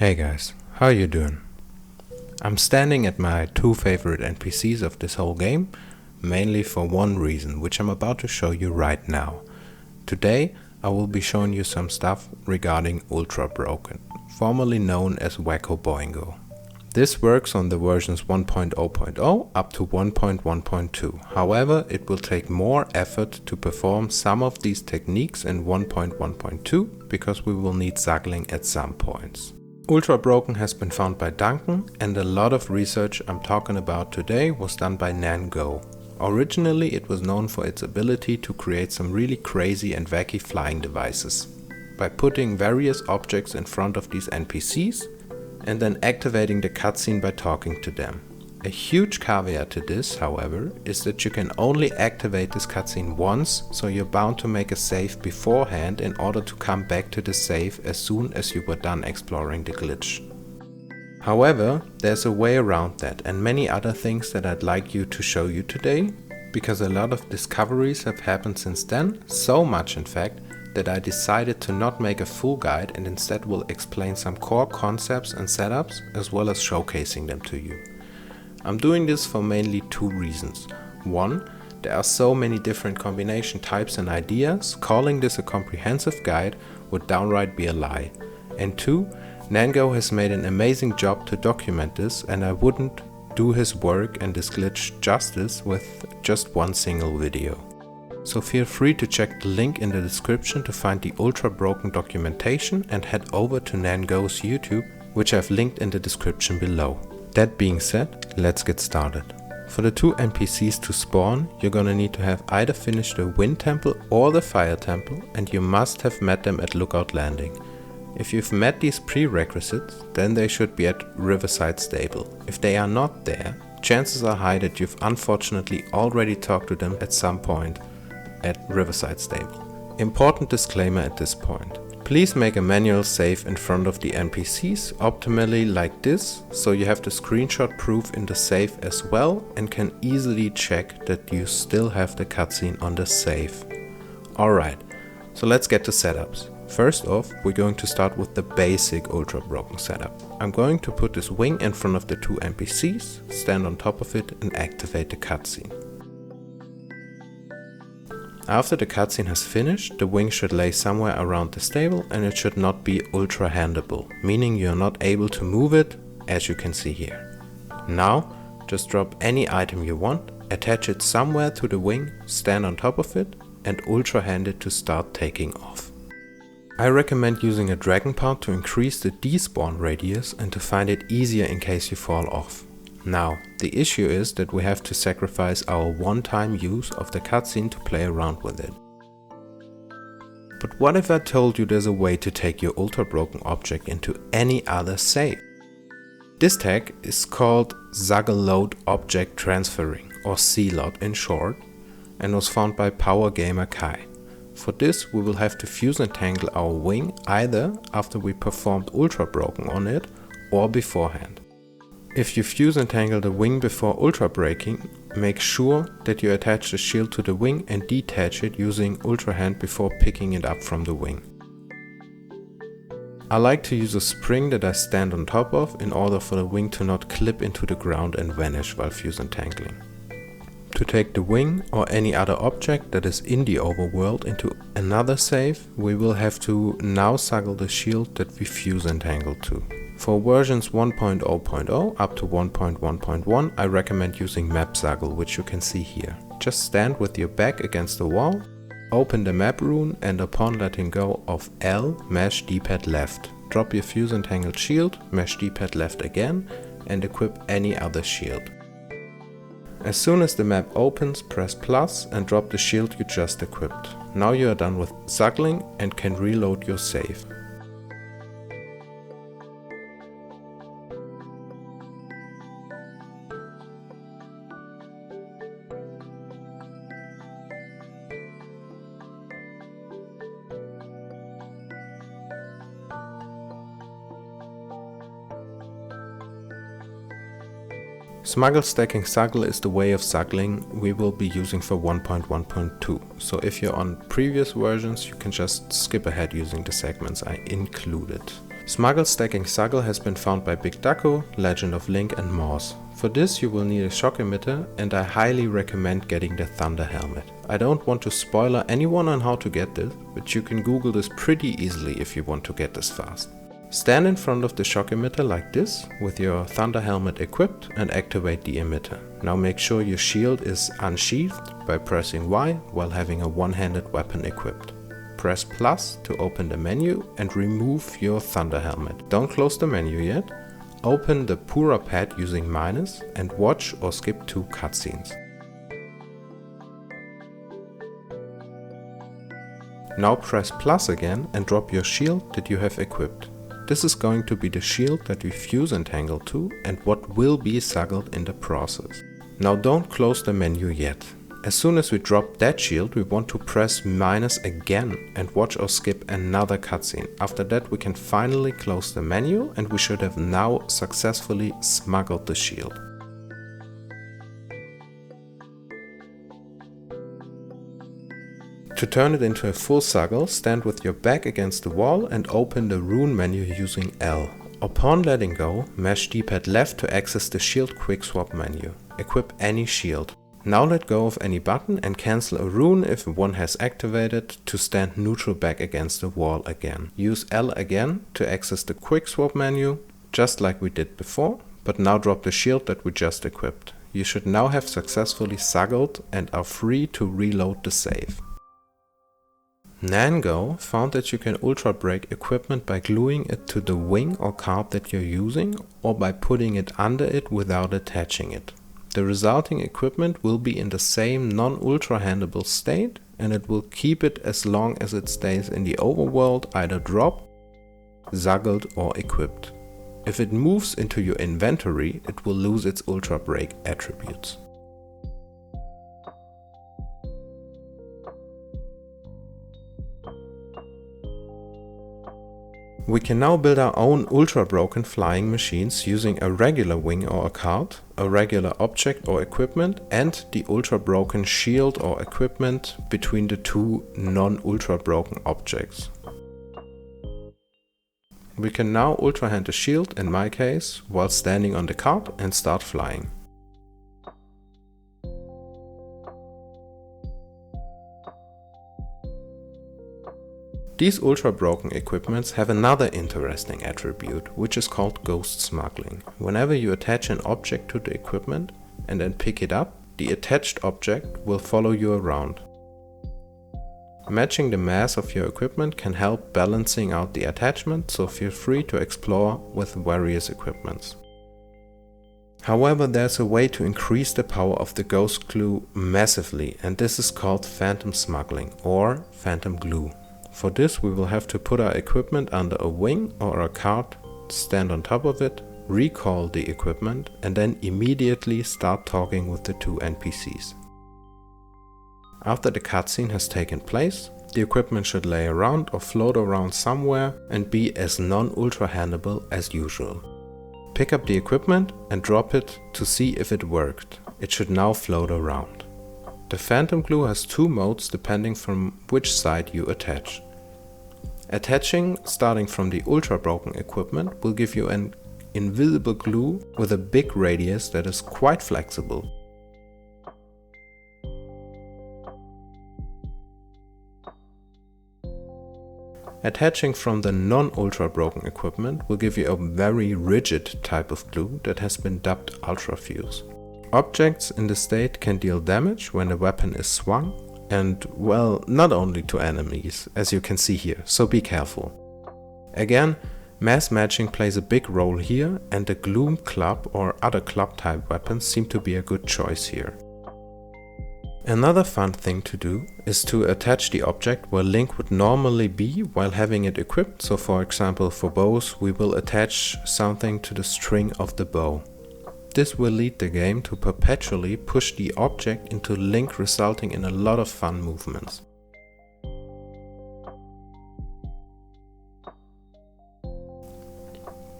Hey guys, how you doing? I'm standing at my two favorite NPCs of this whole game, mainly for one reason, which I'm about to show you right now. Today I will be showing you some stuff regarding Ultrabroken, formerly known as WhackoBoingo. This works on the versions 1.0.0 up to 1.1.2. However, it will take more effort to perform some of these techniques in 1.1.2 because we will need Zuggling at some points. Ultrabroken has been found by Duncan, and a lot of research I'm talking about today was done by Gogh. Originally it was known for its ability to create some really crazy and wacky flying devices by putting various objects in front of these NPCs and then activating the cutscene by talking to them. A huge caveat to this, however, is that you can only activate this cutscene once, so you're bound to make a save beforehand in order to come back to the save as soon as you were done exploring the glitch. However, there's a way around that and many other things that I'd like you to show you today, because a lot of discoveries have happened since then, so much in fact, that I decided to not make a full guide and instead will explain some core concepts and setups as well as showcasing them to you. I'm doing this for mainly two reasons. One, there are so many different combination types and ideas, calling this a comprehensive guide would downright be a lie. And two, Gogh has made an amazing job to document this, and I wouldn't do his work and this glitch justice with just one single video. So feel free to check the link in the description to find the Ultrabroken documentation and head over to Gogh's YouTube, which I've linked in the description below. That being said, let's get started. For the two NPCs to spawn, you're gonna need to have either finished the Wind Temple or the Fire Temple, and you must have met them at Lookout Landing. If you've met these prerequisites, then they should be at Riverside Stable. If they are not there, chances are high that you've unfortunately already talked to them at some point at Riverside Stable. Important disclaimer at this point. Please make a manual save in front of the NPCs, optimally like this, so you have the screenshot proof in the save as well and can easily check that you still have the cutscene on the save. Alright, so let's get to setups. First off, we're going to start with the basic Ultrabroken setup. I'm going to put this wing in front of the two NPCs, stand on top of it and activate the cutscene. After the cutscene has finished, the wing should lay somewhere around the stable and it should not be ultra handable, meaning you're not able to move it, as you can see here. Now, just drop any item you want, attach it somewhere to the wing, stand on top of it and ultra hand it to start taking off. I recommend using a dragon part to increase the despawn radius and to find it easier in case you fall off. Now, the issue is that we have to sacrifice our one-time use of the cutscene to play around with it. But what if I told you there's a way to take your Ultrabroken object into any other save? This tag is called ZLOT Object Transferring, or ZLOT in short, and was found by PowerGamerKai. For this we will have to fuse and tangle our wing either after we performed Ultrabroken on it or beforehand. If you fuse and tangle the wing before ultra breaking, make sure that you attach the shield to the wing and detach it using ultra hand before picking it up from the wing. I like to use a spring that I stand on top of in order for the wing to not clip into the ground and vanish while fuse and tangling. To take the wing or any other object that is in the overworld into another save, we will have to now Zuggle the shield that we fuse and tangle to. For versions 1.0.0 up to 1.1.1, I recommend using Map Zuggle, which you can see here. Just stand with your back against the wall, open the map rune and upon letting go of L, mash D-pad left. Drop your fuse and tangled shield, mash D-pad left again and equip any other shield. As soon as the map opens, press plus and drop the shield you just equipped. Now you are done with Zuggling and can reload your save. Smuggle stacking Zuggle is the way of Zuggling we will be using for 1.1.2, so if you're on previous versions you can just skip ahead using the segments I included. Smuggle stacking Zuggle has been found by BigDUCCO, LegendofLink and Morse. For this you will need a shock emitter, and I highly recommend getting the Thunder helmet. I don't want to spoiler anyone on how to get this, but you can Google this pretty easily if you want to get this fast. Stand in front of the shock emitter like this, with your Thunder helmet equipped, and activate the emitter. Now make sure your shield is unsheathed by pressing Y while having a one-handed weapon equipped. Press plus to open the menu and remove your Thunder helmet. Don't close the menu yet. Open the Pura pad using minus and watch or skip 2 cutscenes. Now press plus again and drop your shield that you have equipped. This is going to be the shield that we fuse Entangle to and what will be Zuggled in the process. Now don't close the menu yet. As soon as we drop that shield, we want to press minus again and watch or skip another cutscene. After that we can finally close the menu and we should have now successfully smuggled the shield. To turn it into a full Zuggle, stand with your back against the wall and open the rune menu using L. Upon letting go, mash D-pad left to access the shield quick swap menu. Equip any shield. Now let go of any button and cancel a rune if one has activated to stand neutral back against the wall again. Use L again to access the quick swap menu, just like we did before, but now drop the shield that we just equipped. You should now have successfully Zuggled and are free to reload the save. Nango found that you can Ultrabreak equipment by gluing it to the wing or card that you're using, or by putting it under it without attaching it. The resulting equipment will be in the same non-ultra handleable state, and it will keep it as long as it stays in the overworld either dropped, Zuggled or equipped. If it moves into your inventory, it will lose its Ultrabreak attributes. We can now build our own Ultrabroken flying machines using a regular wing or a card, a regular object or equipment, and the Ultrabroken shield or equipment between the two non-Ultrabroken objects. We can now Ultra hand the shield, in my case, while standing on the card and start flying. These Ultrabroken equipments have another interesting attribute, which is called ghost smuggling. Whenever you attach an object to the equipment and then pick it up, the attached object will follow you around. Matching the mass of your equipment can help balancing out the attachment, so feel free to explore with various equipments. However, there's a way to increase the power of the ghost glue massively, and this is called phantom smuggling or phantom glue. For this we will have to put our equipment under a wing or a cart, stand on top of it, recall the equipment and then immediately start talking with the two NPCs. After the cutscene has taken place, the equipment should lay around or float around somewhere and be as non-ultra handleable as usual. Pick up the equipment and drop it to see if it worked. It should now float around. The phantom glue has two modes depending from which side you attach. Attaching starting from the Ultrabroken equipment will give you an invisible glue with a big radius that is quite flexible. Attaching from the non-Ultrabroken equipment will give you a very rigid type of glue that has been dubbed Ultra Fuse. Objects in the state can deal damage when the weapon is swung, and well, not only to enemies, as you can see here, so be careful. Again, mass matching plays a big role here, and the Gloom Club or other club type weapons seem to be a good choice here. Another fun thing to do is to attach the object where Link would normally be while having it equipped, so for example for bows we will attach something to the string of the bow. This will lead the game to perpetually push the object into Link, resulting in a lot of fun movements.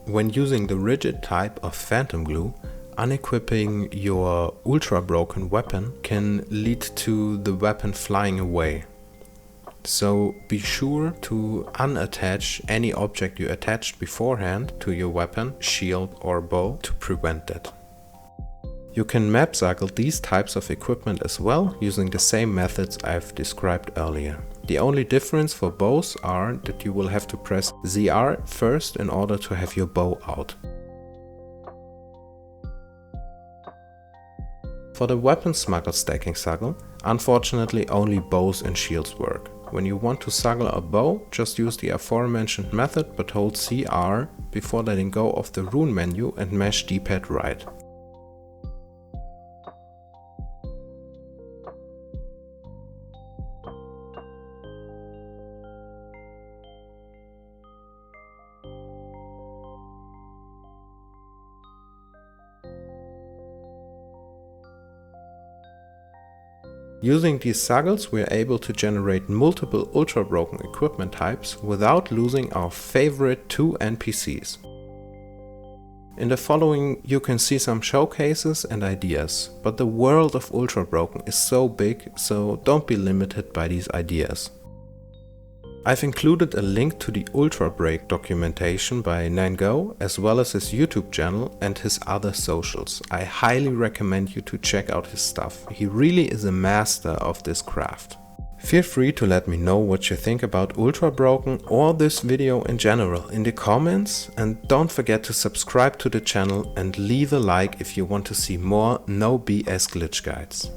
When using the rigid type of phantom glue, unequipping your Ultrabroken weapon can lead to the weapon flying away. So be sure to unattach any object you attached beforehand to your weapon, shield or bow to prevent that. You can map Zuggle these types of equipment as well using the same methods I've described earlier. The only difference for bows are that you will have to press ZR first in order to have your bow out. For the weapon smuggle stacking Zuggle, unfortunately only bows and shields work. When you want to Zuggle a bow, just use the aforementioned method but hold CR before letting go of the rune menu and mash D-pad right. Using these Zuggles, we are able to generate multiple Ultrabroken equipment types without losing our favorite 2 NPCs. In the following you can see some showcases and ideas, but the world of Ultrabroken is so big, so don't be limited by these ideas. I've included a link to the Ultrabreak documentation by Gogh, as well as his YouTube channel and his other socials. I highly recommend you to check out his stuff. He really is a master of this craft. Feel free to let me know what you think about Ultrabroken or this video in general in the comments, and don't forget to subscribe to the channel and leave a like if you want to see more no BS glitch guides.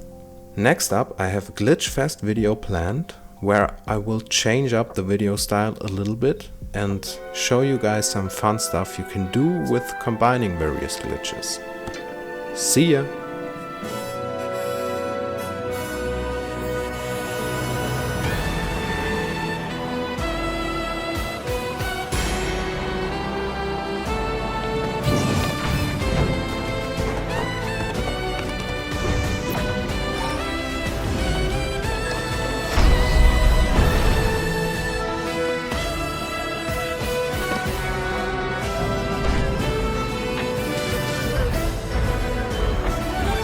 Next up, I have a glitch fest video planned, where I will change up the video style a little bit and show you guys some fun stuff you can do with combining various glitches. See ya!